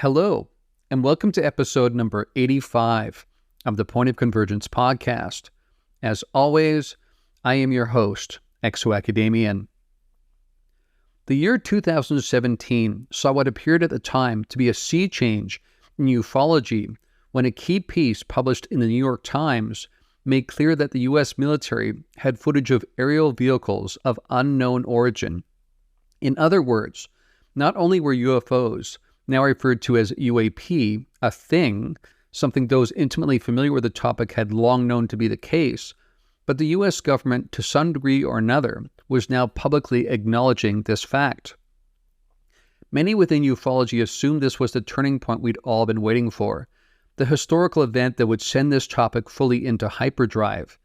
Hello, and welcome to episode number 85 of the Point of Convergence podcast. As always, I am your host, ExoAcademian. The year 2017 saw what appeared at the time to be a sea change in ufology when a key piece published in the New York Times made clear that the U.S. military had footage of aerial vehicles of unknown origin. In other words, not only were UFOs, now referred to as UAP, a thing, something those intimately familiar with the topic had long known to be the case, but the U.S. government, to some degree or another, was now publicly acknowledging this fact. Many within ufology assumed this was the turning point we'd all been waiting for, the historical event that would send this topic fully into hyperdrive,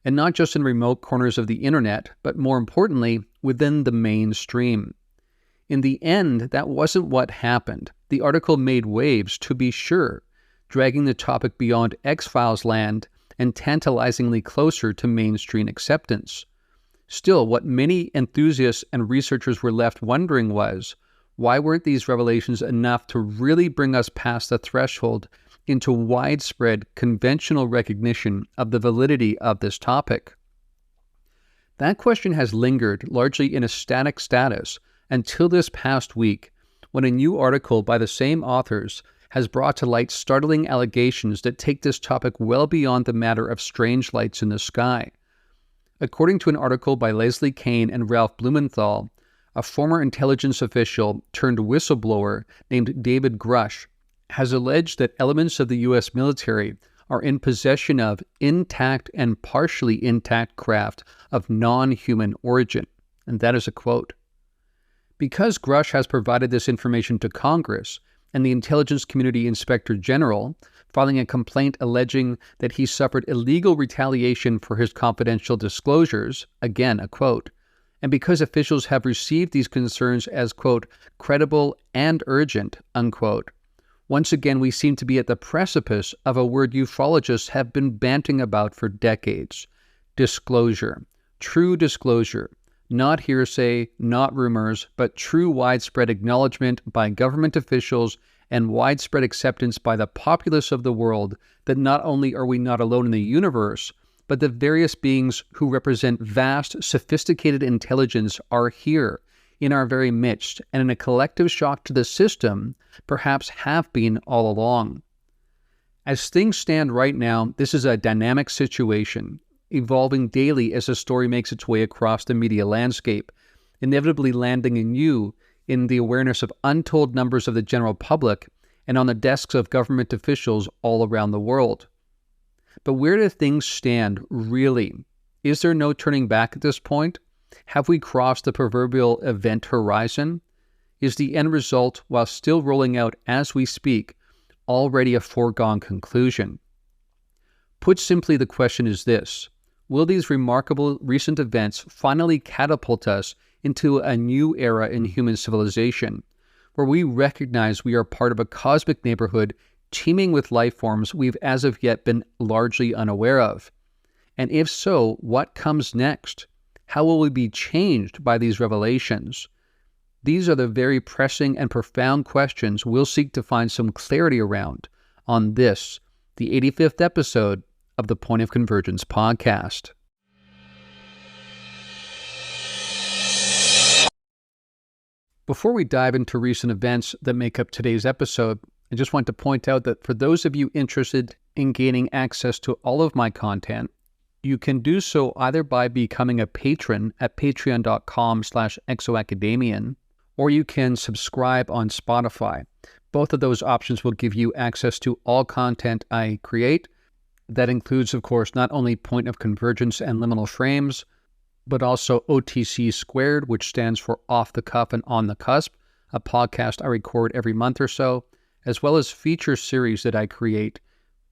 and not just in remote corners of the internet, but more importantly, within the mainstream. In the end, that wasn't what happened. The article made waves, to be sure, dragging the topic beyond X-Files land and tantalizingly closer to mainstream acceptance. Still, what many enthusiasts and researchers were left wondering was, why weren't these revelations enough to really bring us past the threshold into widespread conventional recognition of the validity of this topic? That question has lingered largely in a static status until this past week, when a new article by the same authors has brought to light startling allegations that take this topic well beyond the matter of strange lights in the sky. According to an article by Leslie Kane and Ralph Blumenthal, a former intelligence official turned whistleblower named David Grush has alleged that elements of the U.S. military are in possession of intact and partially intact craft of non-human origin. And that is a quote. Because Grush has provided this information to Congress and the Intelligence Community Inspector General, filing a complaint alleging that he suffered illegal retaliation for his confidential disclosures, again a quote, and because officials have received these concerns as, quote, credible and urgent, unquote, once again we seem to be at the precipice of a word ufologists have been banting about for decades: disclosure, true disclosure. Not hearsay, not rumors, but true widespread acknowledgement by government officials and widespread acceptance by the populace of the world that not only are we not alone in the universe, but the various beings who represent vast, sophisticated intelligence are here, in our very midst, and in a collective shock to the system, perhaps have been all along. As things stand right now, this is a dynamic situation, evolving daily as the story makes its way across the media landscape, inevitably landing in the awareness of untold numbers of the general public and on the desks of government officials all around the world. But where do things stand, really? Is there no turning back at this point? Have we crossed the proverbial event horizon? Is the end result, while still rolling out as we speak, already a foregone conclusion? Put simply, the question is this: will these remarkable recent events finally catapult us into a new era in human civilization, where we recognize we are part of a cosmic neighborhood teeming with life forms we've as of yet been largely unaware of? And if so, what comes next? How will we be changed by these revelations? These are the very pressing and profound questions we'll seek to find some clarity around on this, the 85th episode of the Point of Convergence podcast. Before we dive into recent events that make up today's episode, I just want to point out that for those of you interested in gaining access to all of my content, you can do so either by becoming a patron at patreon.com/ExoAcademian, or you can subscribe on Spotify. Both of those options will give you access to all content I create. That includes, of course, not only Point of Convergence and Liminal Frames, but also OTC Squared, which stands for Off the Cuff and On the Cusp, a podcast I record every month or so, as well as feature series that I create.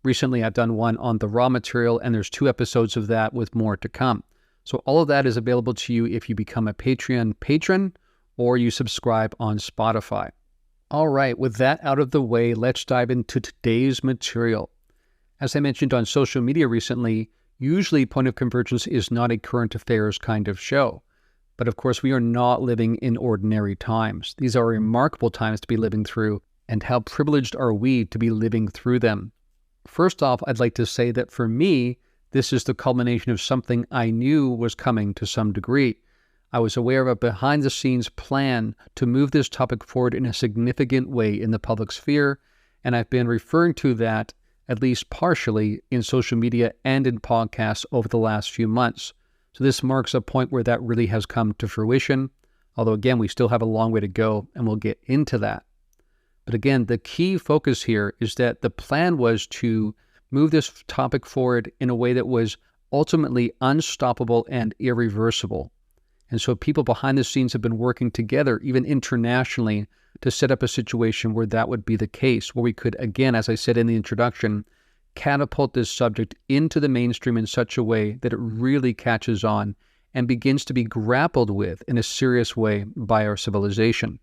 Recently, I've done one on the raw material, and there's 2 episodes of that with more to come. So all of that is available to you if you become a Patreon patron or you subscribe on Spotify. All right, with that out of the way, let's dive into today's material. As I mentioned on social media recently, usually Point of Convergence is not a current affairs kind of show. But of course, we are not living in ordinary times. These are remarkable times to be living through, and how privileged are we to be living through them? First off, I'd like to say that for me, this is the culmination of something I knew was coming to some degree. I was aware of a behind-the-scenes plan to move this topic forward in a significant way in the public sphere, and I've been referring to that, at least partially, in social media and in podcasts over the last few months. So this marks a point where that really has come to fruition, although again, we still have a long way to go, and we'll get into that. But again, the key focus here is that the plan was to move this topic forward in a way that was ultimately unstoppable and irreversible. And so people behind the scenes have been working together, even internationally, to set up a situation where that would be the case, where we could, again, as I said in the introduction, catapult this subject into the mainstream in such a way that it really catches on and begins to be grappled with in a serious way by our civilization.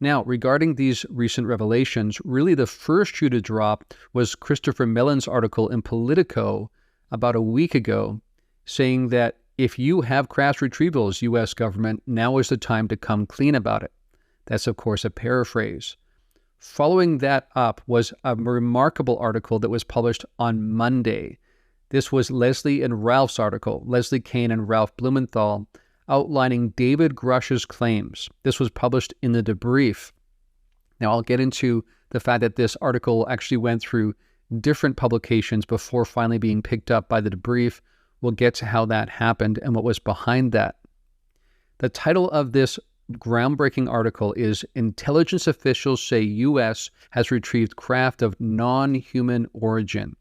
Now, regarding these recent revelations, really the first shoe to drop was Christopher Mellon's article in Politico about a week ago, saying that if you have crash retrievals, U.S. government, now is the time to come clean about it. That's, of course, a paraphrase. Following that up was a remarkable article that was published on Monday. This was Leslie and Ralph's article, Leslie Kane and Ralph Blumenthal, outlining David Grush's claims. This was published in the Debrief. Now, I'll get into the fact that this article actually went through different publications before finally being picked up by the Debrief. We'll get to how that happened and what was behind that. The title of this groundbreaking article is Intelligence Officials Say U.S. Has Retrieved Craft of Non-Human Origin.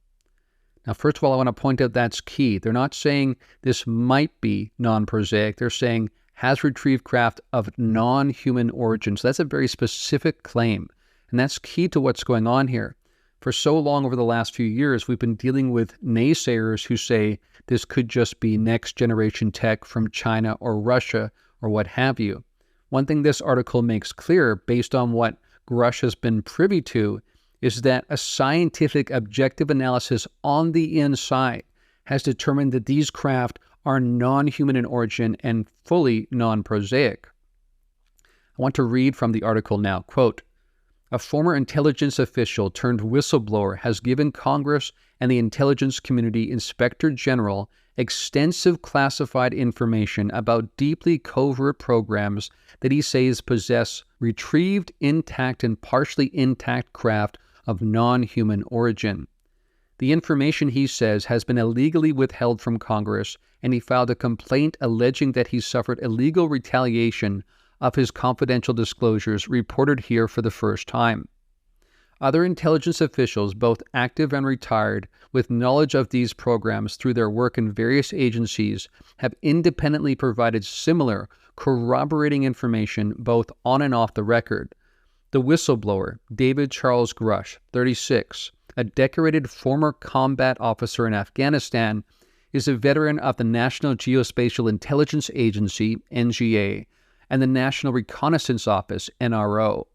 Now, first of all, I want to point out that's key. They're not saying this might be non-prosaic. They're saying has retrieved craft of non-human origin. So that's a very specific claim. And that's key to what's going on here. For so long over the last few years, we've been dealing with naysayers who say this could just be next generation tech from China or Russia or what have you. One thing this article makes clear, based on what Grush has been privy to, is that a scientific objective analysis on the inside has determined that these craft are non-human in origin and fully non-prosaic. I want to read from the article now. Quote, a former intelligence official turned whistleblower has given Congress and the intelligence community Inspector General extensive classified information about deeply covert programs that he says possess retrieved, intact, and partially intact craft of non-human origin. The information, he says, has been illegally withheld from Congress, and he filed a complaint alleging that he suffered illegal retaliation of his confidential disclosures reported here for the first time. Other intelligence officials, both active and retired, with knowledge of these programs through their work in various agencies, have independently provided similar, corroborating information both on and off the record. The whistleblower, David Charles Grush, 36, a decorated former combat officer in Afghanistan, is a veteran of the National Geospatial Intelligence Agency, NGA, and the National Reconnaissance Office, NRO.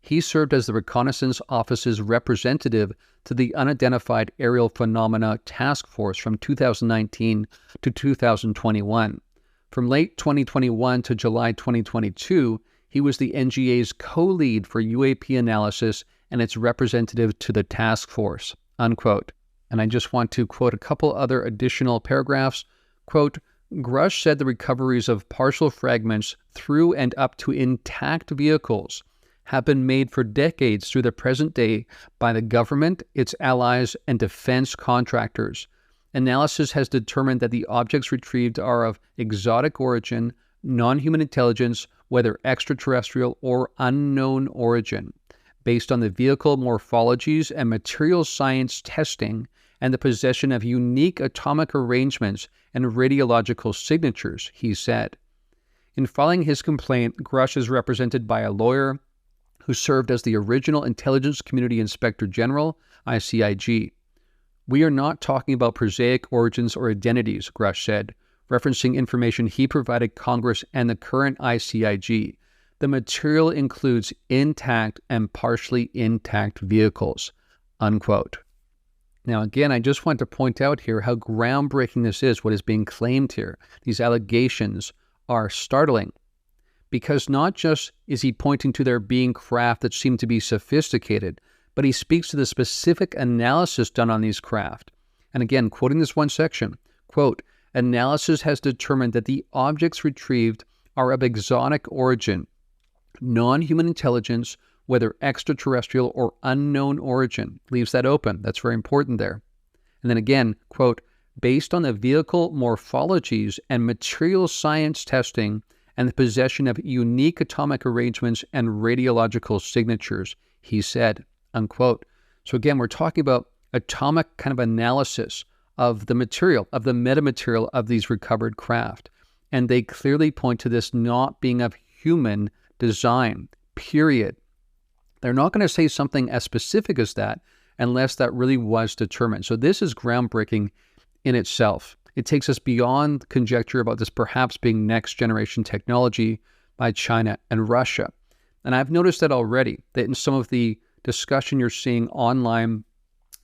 He served as the Reconnaissance Office's representative to the Unidentified Aerial Phenomena Task Force from 2019 to 2021. From late 2021 to July 2022, he was the NGA's co-lead for UAP analysis and its representative to the task force, unquote. And I just want to quote a couple other additional paragraphs. Quote, Grush said the recoveries of partial fragments through and up to intact vehicles have been made for decades through the present day by the government, its allies, and defense contractors. Analysis has determined that the objects retrieved are of exotic origin, non-human intelligence, whether extraterrestrial or unknown origin, based on the vehicle morphologies and material science testing and the possession of unique atomic arrangements and radiological signatures, he said. In filing his complaint, Grush is represented by a lawyer who served as the original Intelligence Community Inspector General, ICIG. We are not talking about prosaic origins or identities, Grush said, referencing information he provided Congress and the current ICIG. The material includes intact and partially intact vehicles, unquote. Now, again, I just want to point out here how groundbreaking this is, what is being claimed here. These allegations are startling. because not just is he pointing to there being craft that seem to be sophisticated, but he speaks to the specific analysis done on these craft. And again, quoting this one section, quote, analysis has determined that the objects retrieved are of exotic origin, non-human intelligence, whether extraterrestrial or unknown origin. Leaves that open. That's very important there. And then again, quote, based on the vehicle morphologies and material science testing and the possession of unique atomic arrangements and radiological signatures, he said, unquote. So again, we're talking about atomic kind of analysis of the material, of the metamaterial of these recovered craft. And they clearly point to this not being of human design, period. They're not going to say something as specific as that unless that really was determined. So this is groundbreaking in itself. It takes us beyond conjecture about this perhaps being next generation technology by China and Russia. And I've noticed that already, that in some of the discussion you're seeing online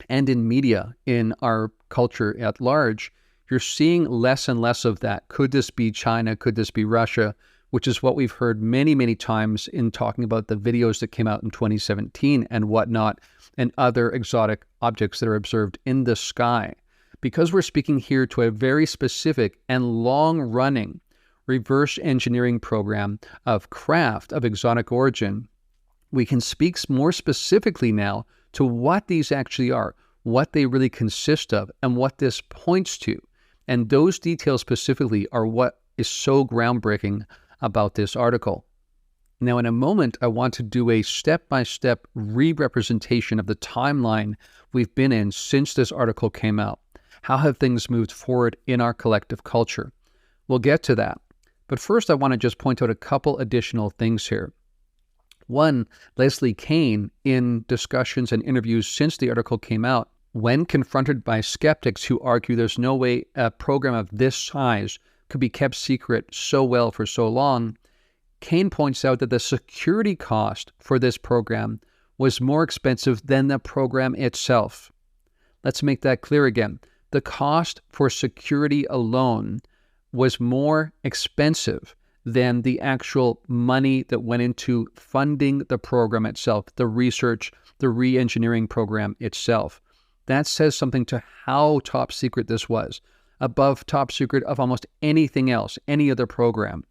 and in media in our culture at large, you're seeing less and less of that. Could this be China? Could this be Russia? Which is what we've heard many, many times in talking about the videos that came out in 2017 and whatnot, and other exotic objects that are observed in the sky. Because we're speaking here to a very specific and long-running reverse engineering program of craft of exotic origin, we can speak more specifically now to what these actually are, what they really consist of, and what this points to. And those details specifically are what is so groundbreaking about this article. Now, in a moment, I want to do a step-by-step re-representation of the timeline we've been in since this article came out. How have things moved forward in our collective culture? We'll get to that. But first, I want to just point out a couple additional things here. One, Leslie Kean, in discussions and interviews since the article came out, when confronted by skeptics who argue there's no way a program of this size could be kept secret so well for so long, Kean points out that the security cost for this program was more expensive than the program itself. Let's make that clear again. The cost for security alone was more expensive than the actual money that went into funding the program itself, the research, the re-engineering program itself. That says something to how top secret this was, above top secret of almost anything else, any other program.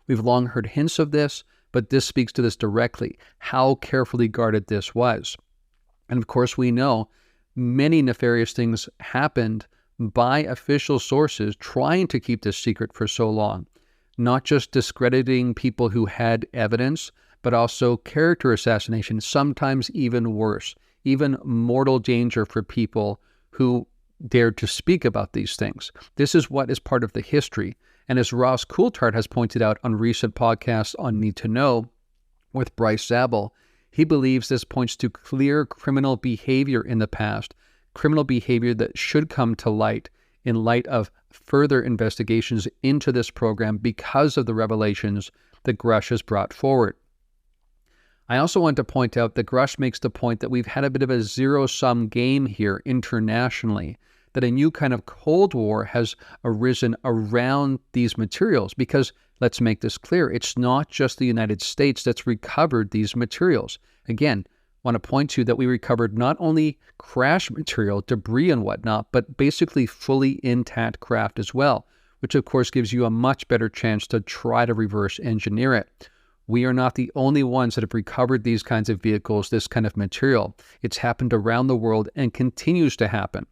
We've long heard hints of this, but this speaks to this directly, how carefully guarded this was. And of course, we know many nefarious things happened by official sources trying to keep this secret for so long. Not just discrediting people who had evidence, but also character assassination, sometimes even worse, even mortal danger for people who dared to speak about these things. This is what is part of the history. And as Ross Coulthard has pointed out on recent podcasts on Need to Know with Bryce Zabel, he believes this points to clear criminal behavior in the past, criminal behavior that should come to light in light of further investigations into this program because of the revelations that Grush has brought forward. I also want to point out that Grush makes the point that we've had a bit of a zero-sum game here internationally, that a new kind of Cold War has arisen around these materials because, let's make this clear, it's not just the United States that's recovered these materials. Again, want to point to that we recovered not only crash material, debris and whatnot, but basically fully intact craft as well, which of course gives you a much better chance to try to reverse engineer it. We are not the only ones that have recovered these kinds of vehicles, this kind of material. It's happened around the world and continues to happen.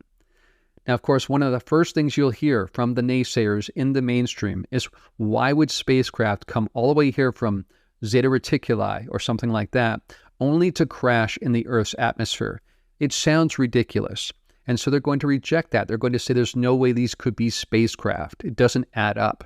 Now, of course, one of the first things you'll hear from the naysayers in the mainstream is, why would spacecraft come all the way here from Zeta Reticuli or something like that, only to crash in the Earth's atmosphere? It sounds ridiculous. And so they're going to reject that. They're going to say there's no way these could be spacecraft. It doesn't add up.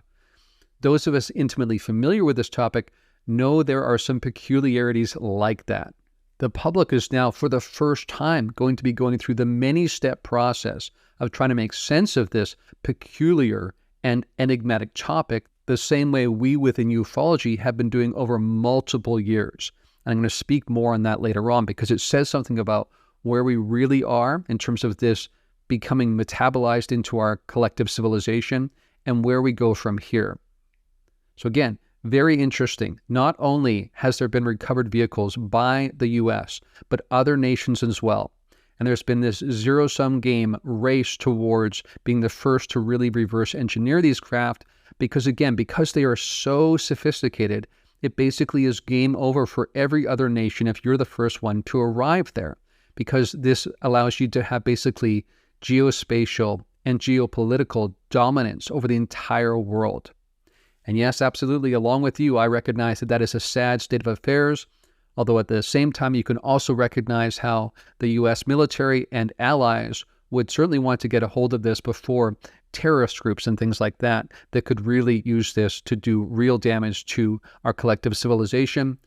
Those of us intimately familiar with this topic know there are some peculiarities like that. The public is now, for the first time, going to be going through the many-step process of trying to make sense of this peculiar and enigmatic topic the same way we within ufology have been doing over multiple years. And I'm going to speak more on that later on because it says something about where we really are in terms of this becoming metabolized into our collective civilization and where we go from here. So again, Very interesting. Not only has there been recovered vehicles by the U.S., but other nations as well. And there's been this zero-sum game race towards being the first to really reverse engineer these craft because, again, because they are so sophisticated, it basically is game over for every other nation if you're the first one to arrive there, because this allows you to have basically geospatial and geopolitical dominance over the entire world. And yes, absolutely, along with you, I recognize that that is a sad state of affairs, although at the same time, you can also recognize how the U.S. military and allies would certainly want to get a hold of this before terrorist groups and things like that could really use this to do real damage to our collective civilization.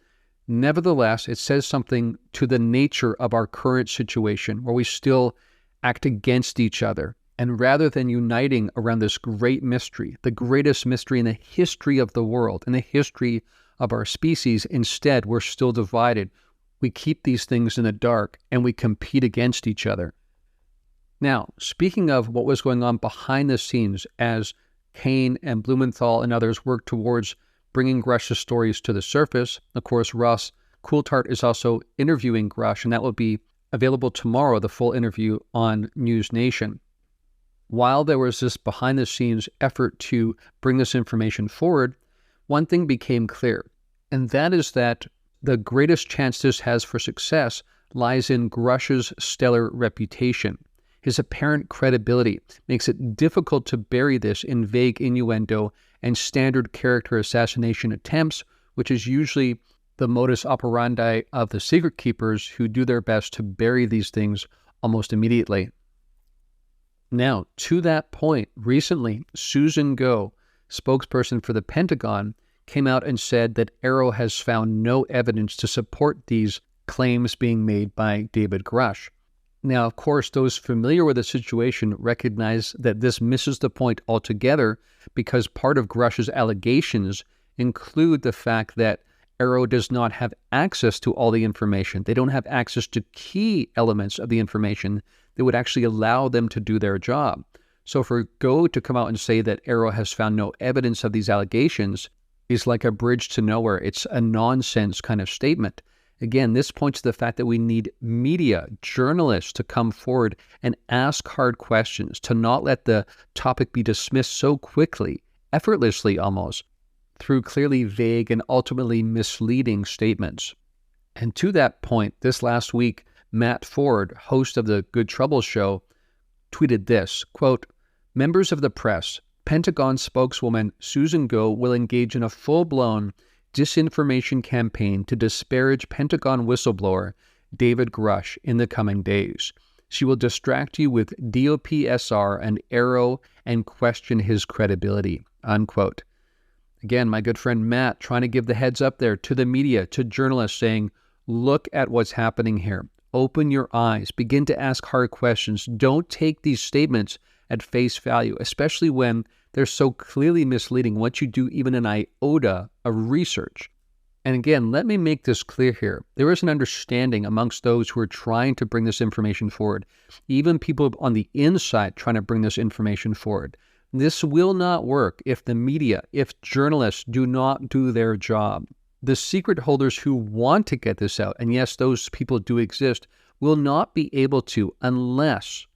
Nevertheless, it says something to the nature of our current situation where we still act against each other. And rather than uniting around this great mystery, the greatest mystery in the history of the world, in the history of our species, instead, we're still divided. We keep these things in the dark and we compete against each other. Now, speaking of what was going on behind the scenes as Kane and Blumenthal and others worked towards bringing Grush's stories to the surface, of course, Ross Coulthart is also interviewing Grush, and that will be available tomorrow, the full interview on News Nation. While there was this behind-the-scenes effort to bring this information forward, one thing became clear, and that is that the greatest chance this has for success lies in Grush's stellar reputation. His apparent credibility makes it difficult to bury this in vague innuendo and standard character assassination attempts, which is usually the modus operandi of the secret keepers who do their best to bury these things almost immediately. Now, to that point, recently, Susan Go, spokesperson for the Pentagon, came out and said that AARO has found no evidence to support these claims being made by David Grush. Now, of course, those familiar with the situation recognize that this misses the point altogether because part of Grush's allegations include the fact that AARO does not have access to all the information. They don't have access to key elements of the information that would actually allow them to do their job. So for Go to come out and say that AARO has found no evidence of these allegations is like a bridge to nowhere. It's a nonsense kind of statement. Again, this points to the fact that we need media, journalists to come forward and ask hard questions, to not let the topic be dismissed so quickly, effortlessly almost, through clearly vague and ultimately misleading statements. And to that point, this last week, Matt Ford, host of the Good Trouble Show, tweeted this, quote, "Members of the press, Pentagon spokeswoman Susan Go will engage in a full-blown disinformation campaign to disparage Pentagon whistleblower David Grush in the coming days. She will distract you with DOPSR and AARO and question his credibility," unquote. Again, my good friend Matt trying to give the heads up there to the media, to journalists saying, look at what's happening here. Open your eyes. Begin to ask hard questions. Don't take these statements at face value, especially when they're so clearly misleading once you do even an iota of research. And again, let me make this clear here. There is an understanding amongst those who are trying to bring this information forward, even people on the inside trying to bring this information forward. This will not work if the media, if journalists do not do their job. The secret holders who want to get this out, and yes, those people do exist, will not be able to unless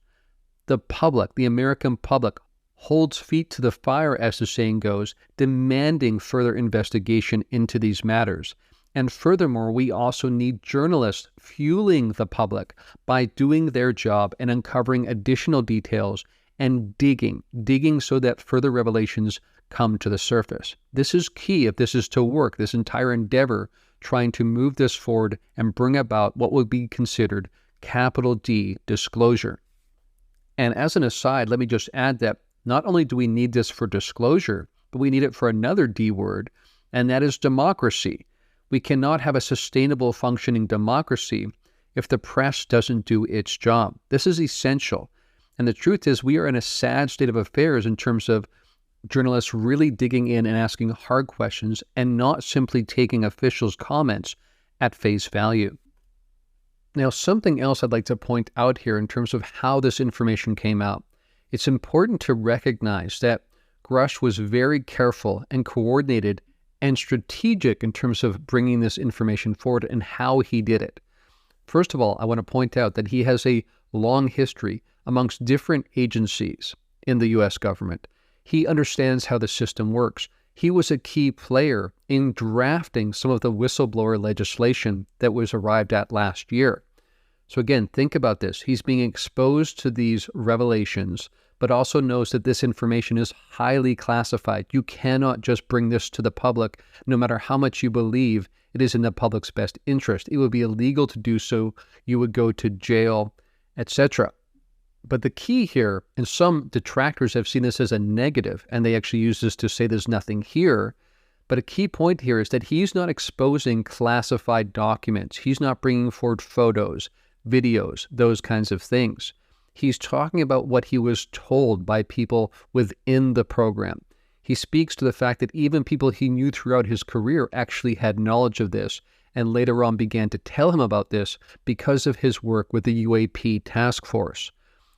the public, the American public, holds feet to the fire, as the saying goes, demanding further investigation into these matters. And furthermore, we also need journalists fueling the public by doing their job and uncovering additional details and digging so that further revelations come to the surface. This is key if this is to work, this entire endeavor trying to move this forward and bring about what would be considered capital D disclosure. And as an aside, let me just add that not only do we need this for disclosure, but we need it for another D word, and that is democracy. We cannot have a sustainable functioning democracy if the press doesn't do its job. This is essential. And the truth is we are in a sad state of affairs in terms of journalists really digging in and asking hard questions and not simply taking officials' comments at face value. Now, something else I'd like to point out here in terms of how this information came out. It's important to recognize that Grush was very careful and coordinated and strategic in terms of bringing this information forward and how he did it. First of all, I want to point out that he has a long history amongst different agencies in the U.S. government. He understands how the system works. He was a key player in drafting some of the whistleblower legislation that was arrived at last year. So again, think about this. He's being exposed to these revelations, but also knows that this information is highly classified. You cannot just bring this to the public, no matter how much you believe it is in the public's best interest. It would be illegal to do so. You would go to jail, etc. But the key here, and some detractors have seen this as a negative, and they actually use this to say there's nothing here. But a key point here is that he's not exposing classified documents. He's not bringing forward photos, videos, those kinds of things. He's talking about what he was told by people within the program. He speaks to the fact that even people he knew throughout his career actually had knowledge of this and later on began to tell him about this because of his work with the UAP task force.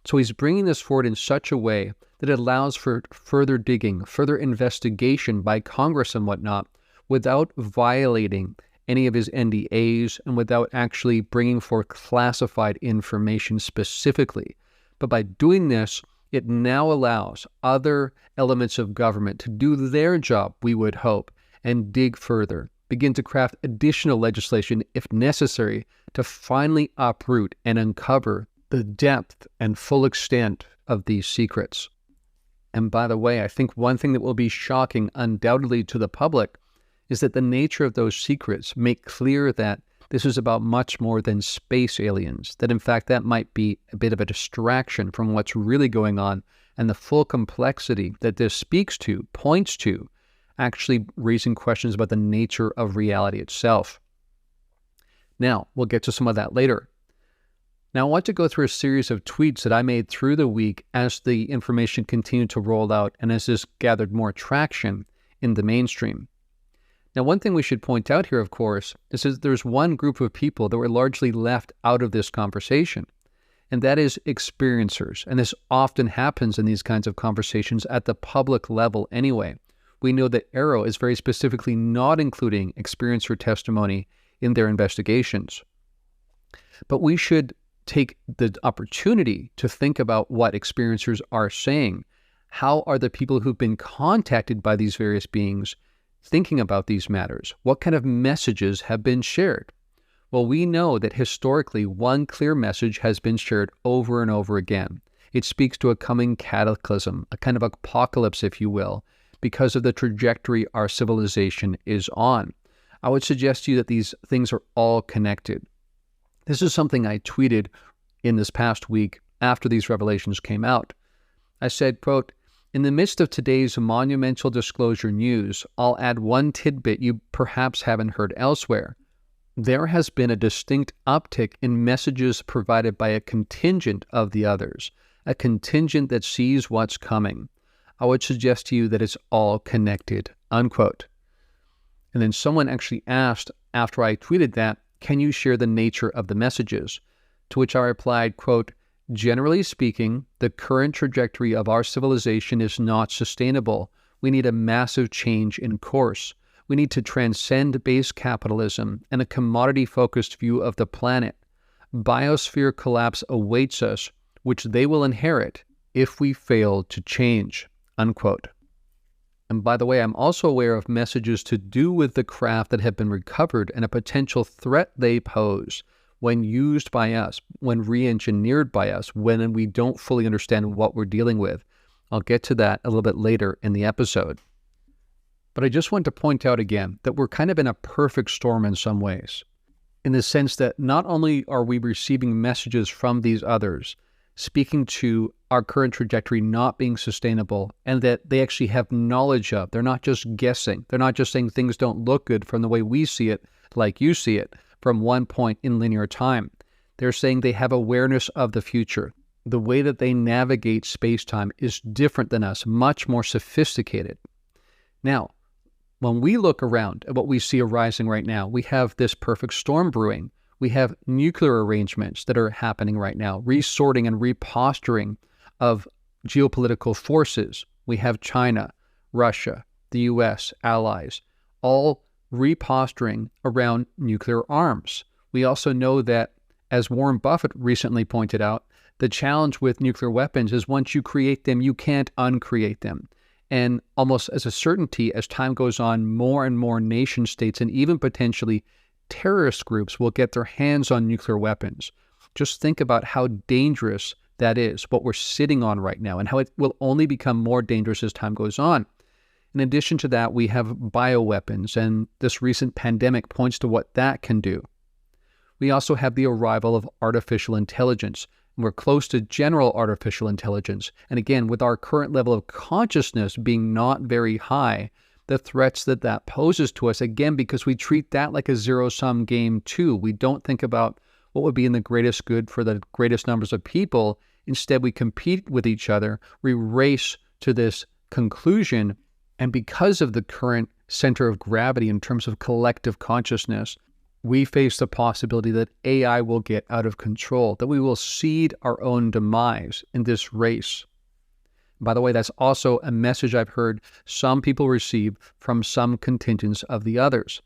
So he's bringing this forward in such a way that it allows for further digging, further investigation by Congress and whatnot, without violating any of his NDAs and without actually bringing forth classified information specifically. But by doing this, it now allows other elements of government to do their job, we would hope, and dig further, begin to craft additional legislation if necessary to finally uproot and uncover the depth and full extent of these secrets. And by the way, I think one thing that will be shocking undoubtedly to the public is that the nature of those secrets make clear that this is about much more than space aliens, that in fact that might be a bit of a distraction from what's really going on, and the full complexity that this speaks to, points to, actually raising questions about the nature of reality itself. Now, we'll get to some of that later. Now, I want to go through a series of tweets that I made through the week as the information continued to roll out and as this gathered more traction in the mainstream. Now, one thing we should point out here, of course, is that there's one group of people that were largely left out of this conversation, and that is experiencers. And this often happens in these kinds of conversations at the public level anyway. We know that AARO is very specifically not including experiencer testimony in their investigations. But we should take the opportunity to think about what experiencers are saying. How are the people who've been contacted by these various beings thinking about these matters? What kind of messages have been shared? Well, we know that historically one clear message has been shared over and over again. It speaks to a coming cataclysm, a kind of apocalypse, if you will, because of the trajectory our civilization is on. I would suggest to you that these things are all connected. This is something I tweeted in this past week after these revelations came out. I said, quote, "In the midst of today's monumental disclosure news, I'll add one tidbit you perhaps haven't heard elsewhere. There has been a distinct uptick in messages provided by a contingent of the others, a contingent that sees what's coming. I would suggest to you that it's all connected," unquote. And then someone actually asked after I tweeted that, "Can you share the nature of the messages?" To which I replied, quote, "Generally speaking, the current trajectory of our civilization is not sustainable. We need a massive change in course. We need to transcend base capitalism and a commodity-focused view of the planet. Biosphere collapse awaits us, which they will inherit if we fail to change," unquote. And by the way, I'm also aware of messages to do with the craft that have been recovered and a potential threat they pose when used by us, when re-engineered by us, when we don't fully understand what we're dealing with. I'll get to that a little bit later in the episode. But I just want to point out again that we're kind of in a perfect storm in some ways, in the sense that not only are we receiving messages from these others speaking to our current trajectory not being sustainable, and that they actually have knowledge of. They're not just guessing. They're not just saying things don't look good from the way we see it, like you see it, from one point in linear time. They're saying they have awareness of the future. The way that they navigate space-time is different than us, much more sophisticated. Now, when we look around at what we see arising right now, we have this perfect storm brewing. We have nuclear arrangements that are happening right now, resorting and reposturing of geopolitical forces. We have China, Russia, the US, allies, all reposturing around nuclear arms. We also know that, as Warren Buffett recently pointed out, the challenge with nuclear weapons is once you create them, you can't uncreate them. And almost as a certainty, as time goes on, more and more nation states and even potentially terrorist groups will get their hands on nuclear weapons. Just think about how dangerous that is, what we're sitting on right now, and how it will only become more dangerous as time goes on. In addition to that, we have bioweapons, and this recent pandemic points to what that can do. We also have the arrival of artificial intelligence. We're close to general artificial intelligence. And again, with our current level of consciousness being not very high, the threats that poses to us, again, because we treat that like a zero-sum game too. We don't think about what would be in the greatest good for the greatest numbers of people. Instead, we compete with each other. We race to this conclusion. And because of the current center of gravity in terms of collective consciousness, we face the possibility that AI will get out of control, that we will cede our own demise in this race. By the way, that's also a message I've heard some people receive from some contingents of the others.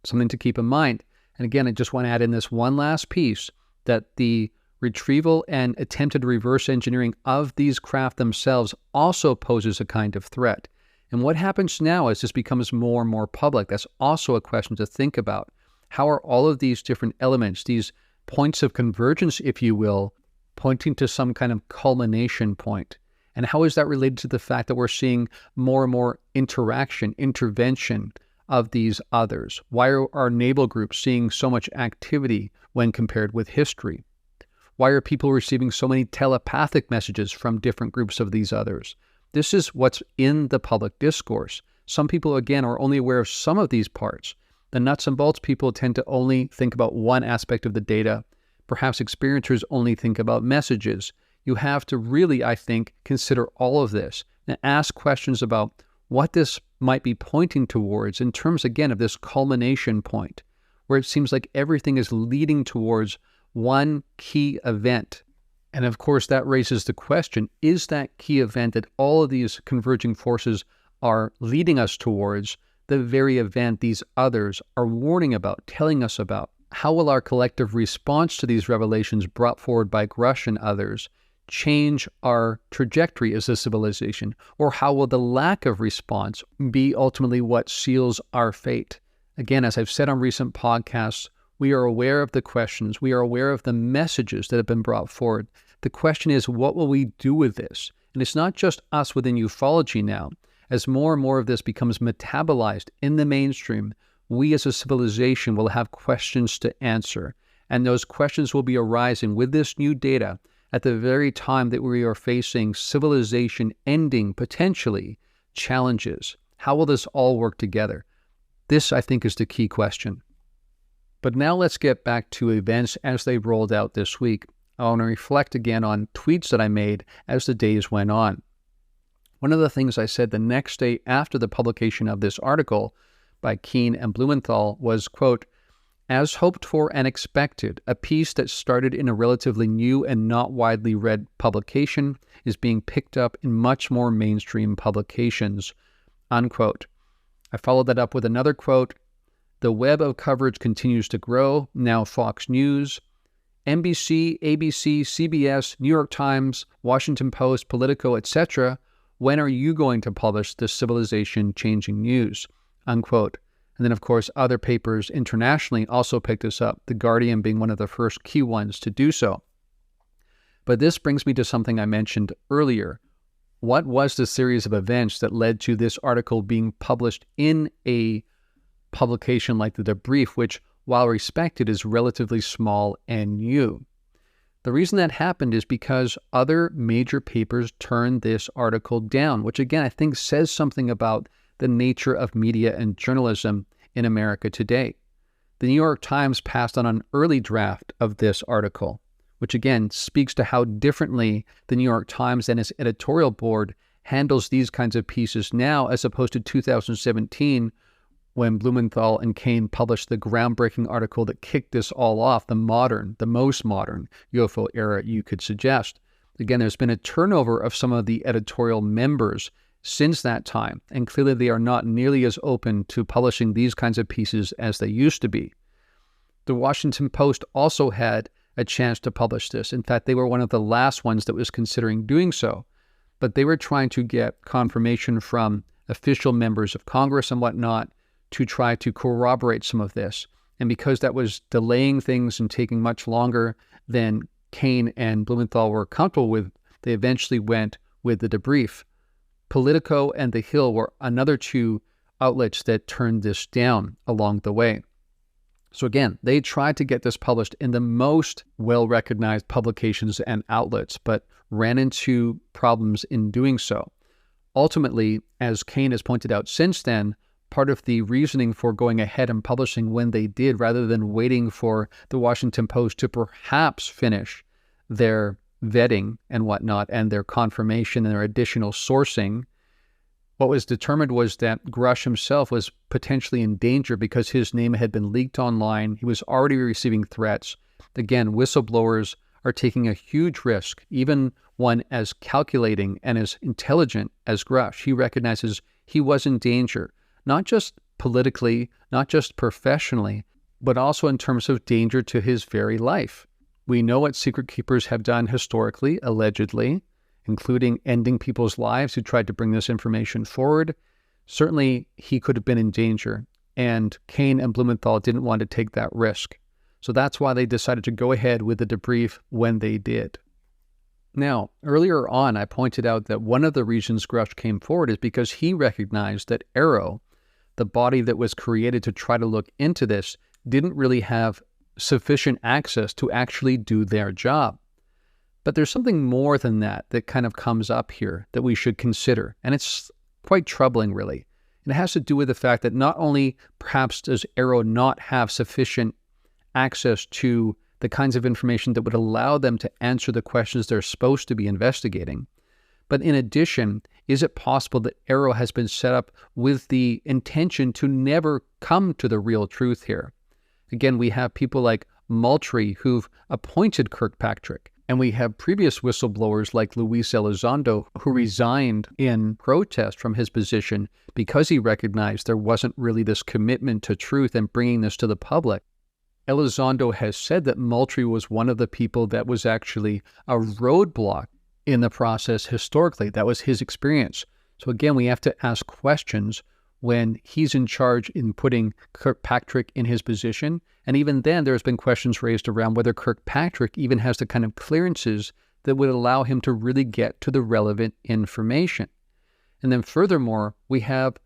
Something to keep in mind. And again, I just want to add in this one last piece, that the retrieval and attempted reverse engineering of these craft themselves also poses a kind of threat. And what happens now as this becomes more and more public, that's also a question to think about. How are all of these different elements, these points of convergence, if you will, pointing to some kind of culmination point? And how is that related to the fact that we're seeing more and more interaction, intervention of these others? Why are our naval groups seeing so much activity when compared with history? Why are people receiving so many telepathic messages from different groups of these others? This is what's in the public discourse. Some people, again, are only aware of some of these parts. The nuts and bolts people tend to only think about one aspect of the data. Perhaps experiencers only think about messages. You have to really, I think, consider all of this and ask questions about what this might be pointing towards in terms, again, of this culmination point, where it seems like everything is leading towards one key event. And of course, that raises the question, is that key event that all of these converging forces are leading us towards the very event these others are warning about, telling us about? How will our collective response to these revelations brought forward by Grush and others change our trajectory as a civilization? Or how will the lack of response be ultimately what seals our fate? Again, as I've said on recent podcasts, we are aware of the questions. We are aware of the messages that have been brought forward. The question is, what will we do with this? And it's not just us within ufology now. As more and more of this becomes metabolized in the mainstream, we as a civilization will have questions to answer. And those questions will be arising with this new data at the very time that we are facing civilization-ending, potentially, challenges. How will this all work together? This, I think, is the key question. But now let's get back to events as they rolled out this week. I want to reflect again on tweets that I made as the days went on. One of the things I said the next day after the publication of this article by Keene and Blumenthal was, quote, "As hoped for and expected, a piece that started in a relatively new and not widely read publication is being picked up in much more mainstream publications," unquote. I followed that up with another quote, "The web of coverage continues to grow, now Fox News, NBC, ABC, CBS, New York Times, Washington Post, Politico, etc. When are you going to publish this civilization-changing news?" Unquote. And then, of course, other papers internationally also picked this up, The Guardian being one of the first key ones to do so. But this brings me to something I mentioned earlier. What was the series of events that led to this article being published in a publication like The Debrief, which, while respected, is relatively small and new? The reason that happened is because other major papers turned this article down, which again, I think says something about the nature of media and journalism in America today. The New York Times passed on an early draft of this article, which again speaks to how differently the New York Times and its editorial board handles these kinds of pieces now as opposed to 2017, when Blumenthal and Keene published the groundbreaking article that kicked this all off, the most modern UFO era you could suggest. Again, there's been a turnover of some of the editorial members since that time, and clearly they are not nearly as open to publishing these kinds of pieces as they used to be. The Washington Post also had a chance to publish this. In fact, they were one of the last ones that was considering doing so, but they were trying to get confirmation from official members of Congress and whatnot to try to corroborate some of this. And because that was delaying things and taking much longer than Kane and Blumenthal were comfortable with, they eventually went with the debrief. Politico and The Hill were another two outlets that turned this down along the way. So again, they tried to get this published in the most well-recognized publications and outlets, but ran into problems in doing so. Ultimately, as Kane has pointed out since then, part of the reasoning for going ahead and publishing when they did, rather than waiting for the Washington Post to perhaps finish their vetting and whatnot and their confirmation and their additional sourcing, what was determined was that Grush himself was potentially in danger because his name had been leaked online. He was already receiving threats. Again, whistleblowers are taking a huge risk, even one as calculating and as intelligent as Grush. He recognizes he was in danger, not just politically, not just professionally, but also in terms of danger to his very life. We know what secret keepers have done historically, allegedly, including ending people's lives who tried to bring this information forward. Certainly, he could have been in danger, and Kane and Blumenthal didn't want to take that risk. So that's why they decided to go ahead with the debrief when they did. Now, earlier on, I pointed out that one of the reasons Grush came forward is because he recognized that Arrow, the body that was created to try to look into this, didn't really have sufficient access to actually do their job. But there's something more than that that kind of comes up here that we should consider, and it's quite troubling, really. And it has to do with the fact that not only perhaps does Arrow not have sufficient access to the kinds of information that would allow them to answer the questions they're supposed to be investigating, but in addition, is it possible that Arrow has been set up with the intention to never come to the real truth here? Again, we have people like Moultrie who've appointed Kirkpatrick, and we have previous whistleblowers like Luis Elizondo who resigned in protest from his position because he recognized there wasn't really this commitment to truth and bringing this to the public. Elizondo has said that Moultrie was one of the people that was actually a roadblock in the process historically. That was his experience. So again, we have to ask questions when he's in charge in putting Kirkpatrick in his position. And even then, there's been questions raised around whether Kirkpatrick even has the kind of clearances that would allow him to really get to the relevant information. And then furthermore, we have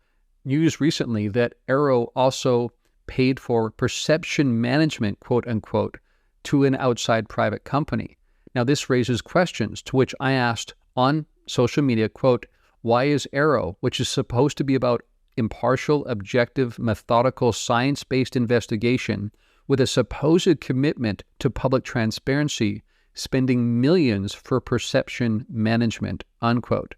news recently that Arrow also paid for perception management, quote unquote, to an outside private company. Now, this raises questions to which I asked on social media, quote, why is Arrow, which is supposed to be about impartial, objective, methodical, science-based investigation with a supposed commitment to public transparency, spending millions for perception management, unquote.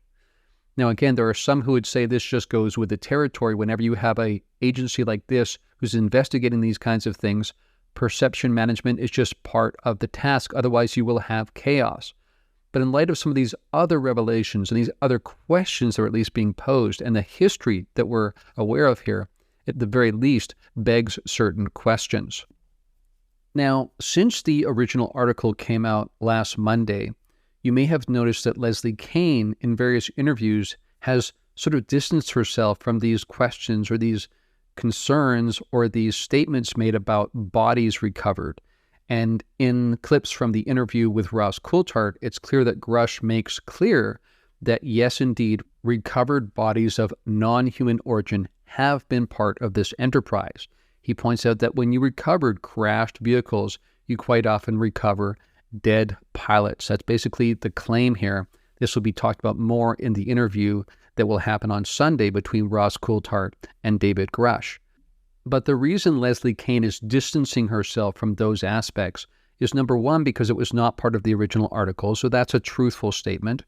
Now, again, there are some who would say this just goes with the territory. Whenever you have an agency like this who's investigating these kinds of things, perception management is just part of the task. Otherwise, you will have chaos. But in light of some of these other revelations and these other questions that are at least being posed and the history that we're aware of here, at the very least, begs certain questions. Now, since the original article came out last Monday, you may have noticed that Leslie Kean, in various interviews, has sort of distanced herself from these questions or these concerns or these statements made about bodies recovered. And in clips from the interview with Ross Coulthart, it's clear that Grush makes clear that yes, indeed, recovered bodies of non-human origin have been part of this enterprise. He points out that when you recovered crashed vehicles, you quite often recover dead pilots. That's basically the claim here. This will be talked about more in the interview that will happen on Sunday between Ross Coulthart and David Grush. But the reason Leslie Kean is distancing herself from those aspects is, number one, because it was not part of the original article, so that's a truthful statement.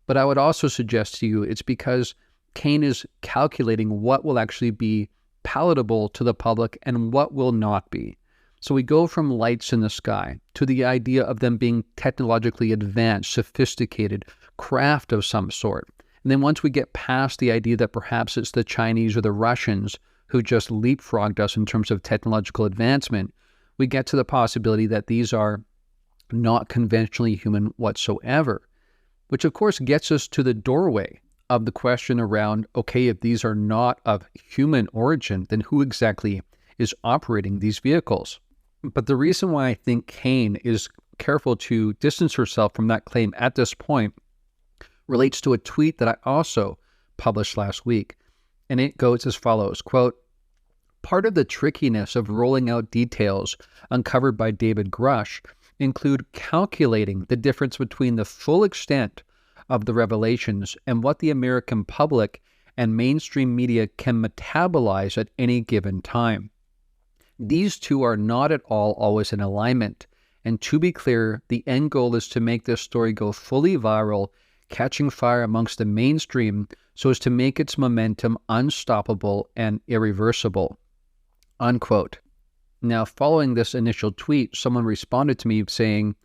But I would also suggest to you it's because Kean is calculating what will actually be palatable to the public and what will not be. So we go from lights in the sky to the idea of them being technologically advanced, sophisticated, craft of some sort. And then once we get past the idea that perhaps it's the Chinese or the Russians who just leapfrogged us in terms of technological advancement, we get to the possibility that these are not conventionally human whatsoever, which of course gets us to the doorway of the question around, okay, if these are not of human origin, then who exactly is operating these vehicles? But the reason why I think Kane is careful to distance herself from that claim at this point relates to a tweet that I also published last week. And it goes as follows, quote, "Part of the trickiness of rolling out details uncovered by David Grush include calculating the difference between the full extent of the revelations and what the American public and mainstream media can metabolize at any given time. These two are not at all always in alignment, and to be clear, the end goal is to make this story go fully viral, catching fire amongst the mainstream so as to make its momentum unstoppable and irreversible." Unquote. Now, following this initial tweet, someone responded to me saying,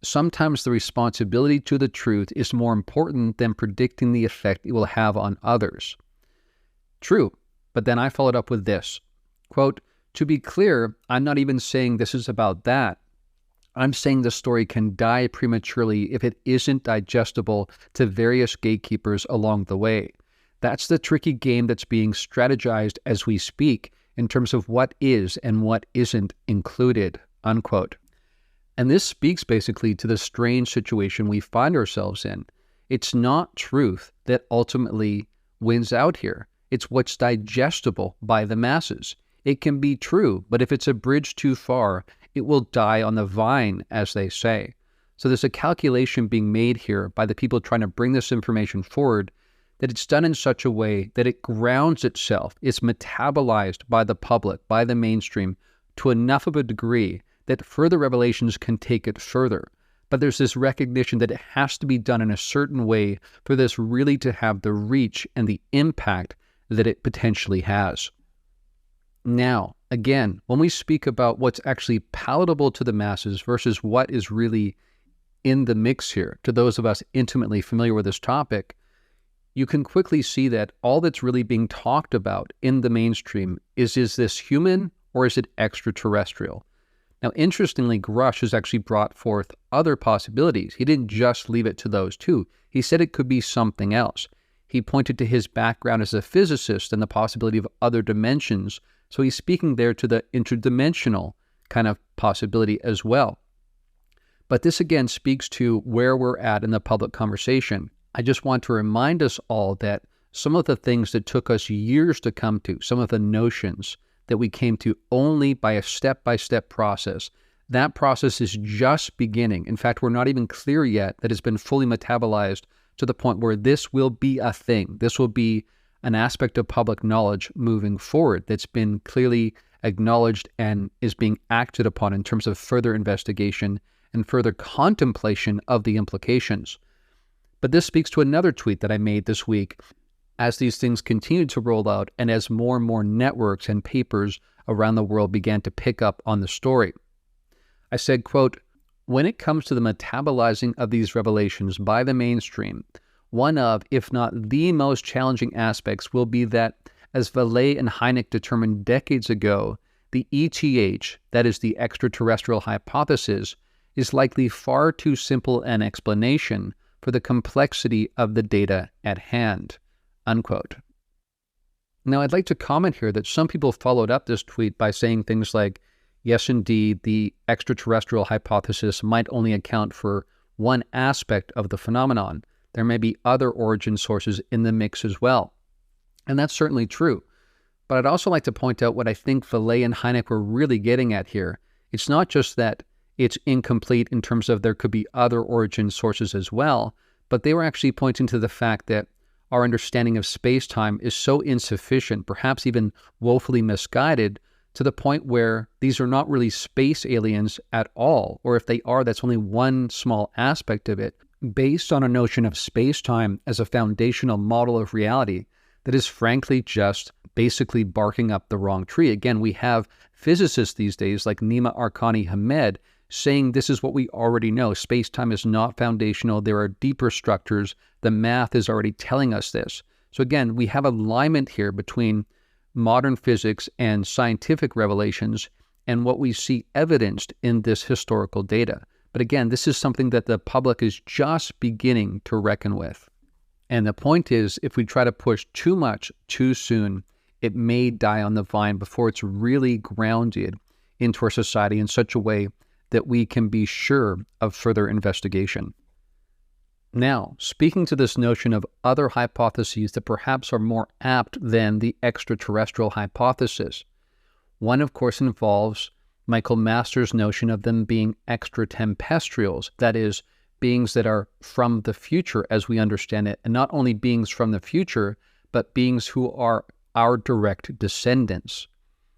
"Sometimes the responsibility to the truth is more important than predicting the effect it will have on others." True, but then I followed up with this, quote, "To be clear, I'm not even saying this is about that. I'm saying the story can die prematurely if it isn't digestible to various gatekeepers along the way. That's the tricky game that's being strategized as we speak in terms of what is and what isn't included," unquote. And this speaks basically to the strange situation we find ourselves in. It's not truth that ultimately wins out here. It's what's digestible by the masses. It can be true, but if it's a bridge too far, it will die on the vine, as they say. So there's a calculation being made here by the people trying to bring this information forward that it's done in such a way that it grounds itself, it's metabolized by the public, by the mainstream, to enough of a degree that further revelations can take it further. But there's this recognition that it has to be done in a certain way for this really to have the reach and the impact that it potentially has. Now, again, when we speak about what's actually palatable to the masses versus what is really in the mix here, to those of us intimately familiar with this topic, you can quickly see that all that's really being talked about in the mainstream is this human or is it extraterrestrial? Now, interestingly, Grush has actually brought forth other possibilities. He didn't just leave it to those two. He said it could be something else. He pointed to his background as a physicist and the possibility of other dimensions. So he's speaking there to the interdimensional kind of possibility as well. But this again speaks to where we're at in the public conversation. I just want to remind us all that some of the things that took us years to come to, some of the notions that we came to only by a step-by-step process, that process is just beginning. In fact, we're not even clear yet that it's been fully metabolized to the point where this will be a thing. This will be an aspect of public knowledge moving forward that's been clearly acknowledged and is being acted upon in terms of further investigation and further contemplation of the implications. But this speaks to another tweet that I made this week as these things continued to roll out and as more and more networks and papers around the world began to pick up on the story. I said, quote, "When it comes to the metabolizing of these revelations by the mainstream, one of, if not the most challenging aspects will be that, as Vallée and Hynek determined decades ago, the ETH, that is the extraterrestrial hypothesis, is likely far too simple an explanation for the complexity of the data at hand," unquote. Now, I'd like to comment here that some people followed up this tweet by saying things like, yes, indeed, the extraterrestrial hypothesis might only account for one aspect of the phenomenon. There may be other origin sources in the mix as well. And that's certainly true. But I'd also like to point out what I think Vallée and Hynek were really getting at here. It's not just that it's incomplete in terms of there could be other origin sources as well, but they were actually pointing to the fact that our understanding of space-time is so insufficient, perhaps even woefully misguided, to the point where these are not really space aliens at all, or if they are, that's only one small aspect of it, based on a notion of space-time as a foundational model of reality that is frankly just basically barking up the wrong tree. Again, we have physicists these days like Nima Arkani Hamed saying this is what we already know. Space-time is not foundational. There are deeper structures. The math is already telling us this. So again, we have alignment here between modern physics and scientific revelations and what we see evidenced in this historical data. But again, this is something that the public is just beginning to reckon with. And the point is, if we try to push too much too soon, it may die on the vine before it's really grounded into our society in such a way that we can be sure of further investigation. Now, speaking to this notion of other hypotheses that perhaps are more apt than the extraterrestrial hypothesis, one, of course, involves Michael Masters' notion of them being extraterrestrials, that is, beings that are from the future as we understand it, and not only beings from the future, but beings who are our direct descendants.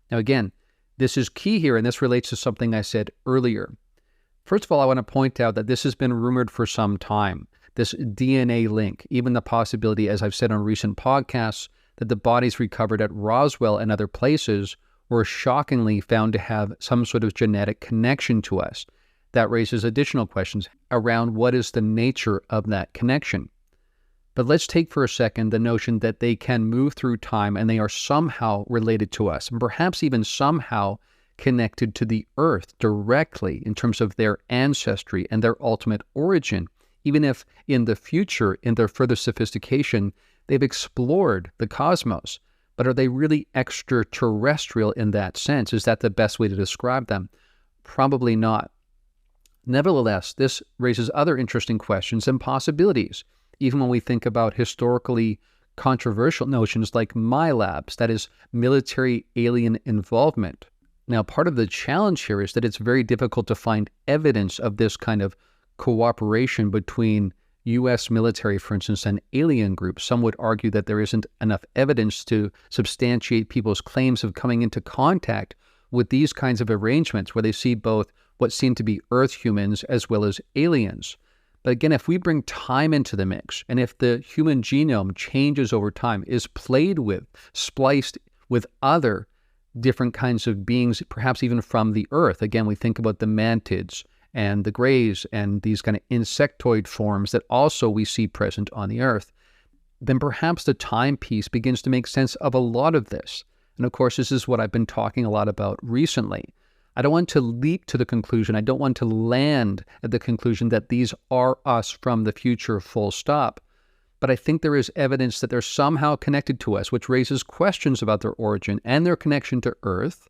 Now, again, this is key here, and this relates to something I said earlier. First of all, I want to point out that this has been rumored for some time, this DNA link, even the possibility, as I've said on recent podcasts, that the bodies recovered at Roswell and other places were shockingly found to have some sort of genetic connection to us. That raises additional questions around what is the nature of that connection. But let's take for a second the notion that they can move through time and they are somehow related to us, and perhaps even somehow connected to the Earth directly in terms of their ancestry and their ultimate origin, even if in the future, in their further sophistication, they've explored the cosmos. But are they really extraterrestrial in that sense? Is that the best way to describe them? Probably not. Nevertheless, this raises other interesting questions and possibilities, even when we think about historically controversial notions like MILABs, that is, military alien involvement. Now, part of the challenge here is that it's very difficult to find evidence of this kind of cooperation between U.S. military, for instance, and alien groups. Some would argue that there isn't enough evidence to substantiate people's claims of coming into contact with these kinds of arrangements where they see both what seem to be Earth humans as well as aliens. But again, if we bring time into the mix, and if the human genome changes over time, is played with, spliced with other different kinds of beings, perhaps even from the Earth, again, we think about the mantids and the greys and these kind of insectoid forms that also we see present on the Earth, then perhaps the timepiece begins to make sense of a lot of this. And of course, this is what I've been talking a lot about recently. I don't want to leap to the conclusion. I don't want to land at the conclusion that these are us from the future, full stop. But I think there is evidence that they're somehow connected to us, which raises questions about their origin and their connection to Earth.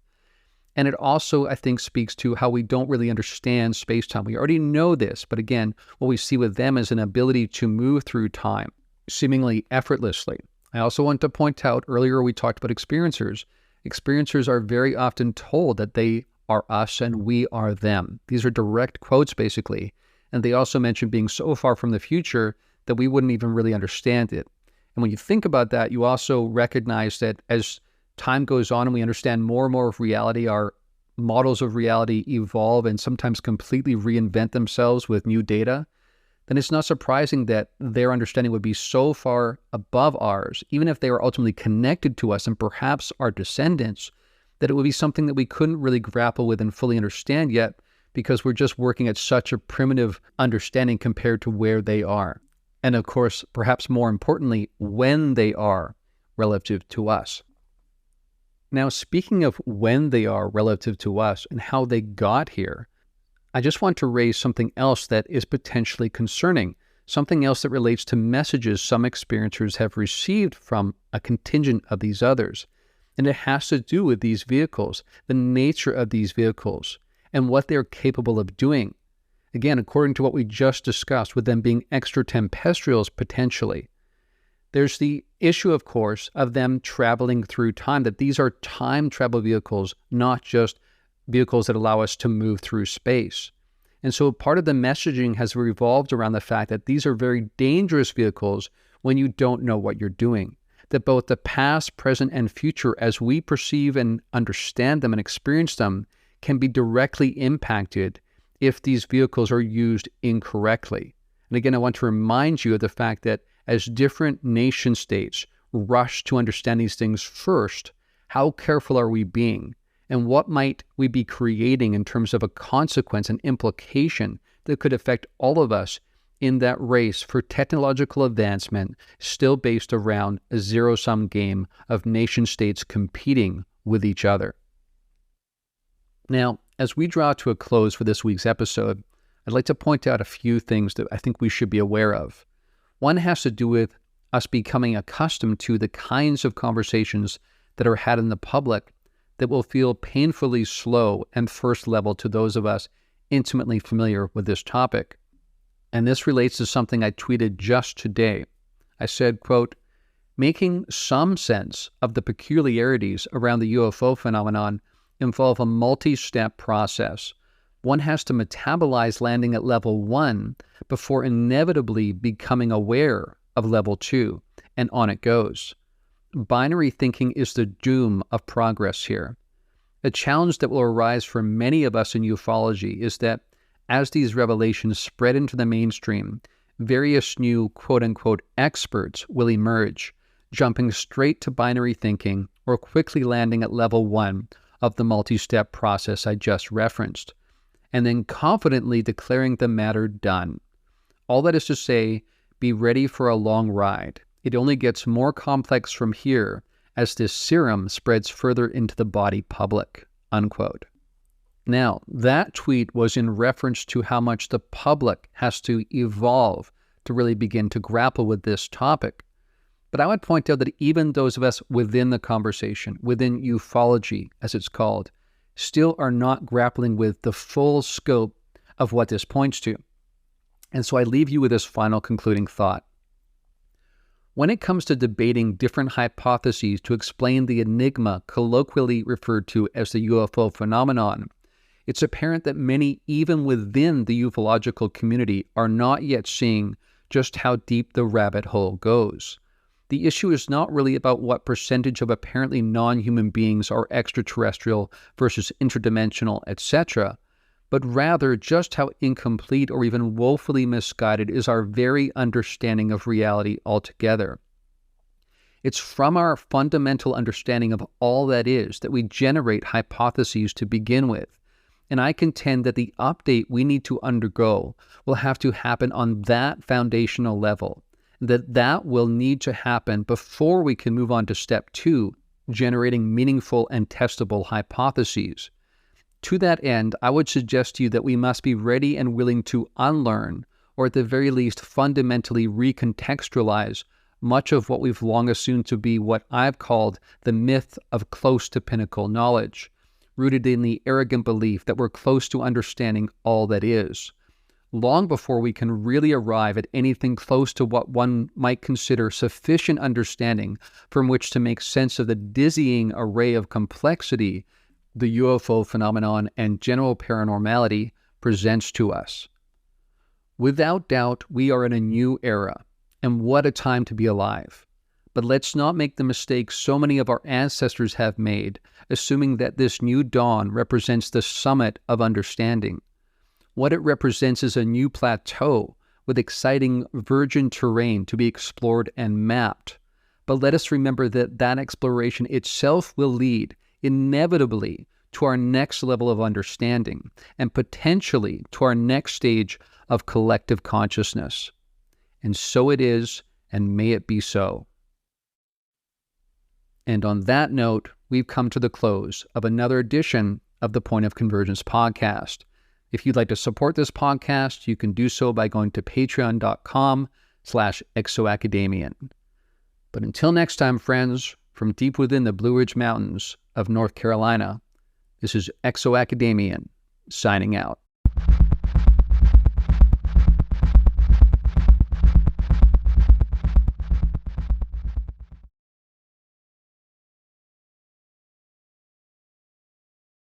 And it also, I think, speaks to how we don't really understand space-time. We already know this, but again, what we see with them is an ability to move through time, seemingly effortlessly. I also want to point out, earlier we talked about experiencers. Experiencers are very often told that they are us and we are them. These are direct quotes, basically. And they also mention being so far from the future that we wouldn't even really understand it. And when you think about that, you also recognize that as time goes on and we understand more and more of reality, our models of reality evolve and sometimes completely reinvent themselves with new data, then it's not surprising that their understanding would be so far above ours, even if they were ultimately connected to us and perhaps our descendants, that it would be something that we couldn't really grapple with and fully understand yet because we're just working at such a primitive understanding compared to where they are. And of course, perhaps more importantly, when they are relative to us. Now, speaking of when they are relative to us and how they got here, I just want to raise something else that is potentially concerning, something else that relates to messages some experiencers have received from a contingent of these others. And it has to do with these vehicles, the nature of these vehicles, and what they're capable of doing. Again, according to what we just discussed, with them being extraterrestrials potentially. There's the issue, of course, of them traveling through time, that these are time travel vehicles, not just vehicles that allow us to move through space. And so part of the messaging has revolved around the fact that these are very dangerous vehicles when you don't know what you're doing. That both the past, present, and future, as we perceive and understand them and experience them, can be directly impacted if these vehicles are used incorrectly. And again, I want to remind you of the fact that as different nation states rush to understand these things first, how careful are we being? And what might we be creating in terms of a consequence and implication that could affect all of us in that race for technological advancement, still based around a zero-sum game of nation-states competing with each other? Now, as we draw to a close for this week's episode, I'd like to point out a few things that I think we should be aware of. One has to do with us becoming accustomed to the kinds of conversations that are had in the public that will feel painfully slow and first level to those of us intimately familiar with this topic. And this relates to something I tweeted just today. I said, quote, "Making some sense of the peculiarities around the UFO phenomenon involve a multi-step process. One has to metabolize landing at level 1 before inevitably becoming aware of level 2, and on it goes. Binary thinking is the doom of progress here. A challenge that will arise for many of us in ufology is that as these revelations spread into the mainstream, various new quote-unquote experts will emerge, jumping straight to binary thinking or quickly landing at level 1 of the multi-step process I just referenced, and then confidently declaring the matter done. All that is to say, be ready for a long ride. It only gets more complex from here as this serum spreads further into the body public," unquote. Now, that tweet was in reference to how much the public has to evolve to really begin to grapple with this topic. But I would point out that even those of us within the conversation, within ufology, as it's called, still are not grappling with the full scope of what this points to. And so I leave you with this final concluding thought. When it comes to debating different hypotheses to explain the enigma colloquially referred to as the UFO phenomenon, it's apparent that many, even within the ufological community, are not yet seeing just how deep the rabbit hole goes. The issue is not really about what percentage of apparently non-human beings are extraterrestrial versus interdimensional, etc., but rather just how incomplete or even woefully misguided is our very understanding of reality altogether. It's from our fundamental understanding of all that is that we generate hypotheses to begin with, and I contend that the update we need to undergo will have to happen on that foundational level, that will need to happen before we can move on to step 2, generating meaningful and testable hypotheses. To that end, I would suggest to you that we must be ready and willing to unlearn, or at the very least fundamentally recontextualize, much of what we've long assumed to be what I've called the myth of close to pinnacle knowledge, rooted in the arrogant belief that we're close to understanding all that is. Long before we can really arrive at anything close to what one might consider sufficient understanding from which to make sense of the dizzying array of complexity the UFO phenomenon and general paranormality presents to us. Without doubt, we are in a new era, and what a time to be alive. But let's not make the mistake so many of our ancestors have made, assuming that this new dawn represents the summit of understanding. What it represents is a new plateau with exciting virgin terrain to be explored and mapped. But let us remember that that exploration itself will lead inevitably to our next level of understanding and potentially to our next stage of collective consciousness. And so it is, and may it be so. And on that note, we've come to the close of another edition of the Point of Convergence podcast. If you'd like to support this podcast, you can do so by going to patreon.com/ExoAcademian. But until next time, friends, from deep within the Blue Ridge Mountains of North Carolina, this is ExoAcademian signing out.